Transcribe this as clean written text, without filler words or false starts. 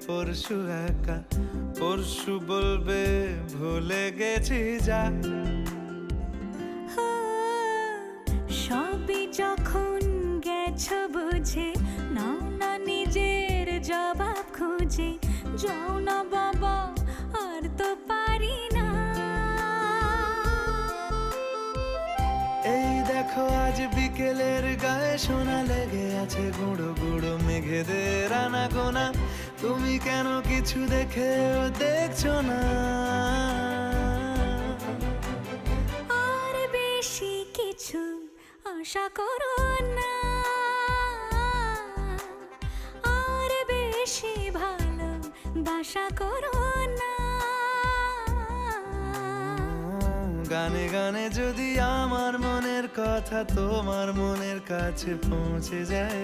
পরশু একা, পরশু বলবে ভুলে গেছি যা। সবই যখন গেছো বুঝে, নাও না নিজের জবাব খুঁজে। যাও না বাবা, আর তো পারি না। এই দেখো আজ বিকেলের গায়ে সোনা লেগে আছে, গুঁড়ো গুঁড়ো মেঘেদের আনাগোনা। তুমি কেন কিছু দেখেও দেখছো না? আর বেশি কিছু আশা করো না, আর বেশি ভালোবাসা করো না। গানে গানে যদি আমার মনের কথা তোমার মনের কাছে পৌঁছে যায়,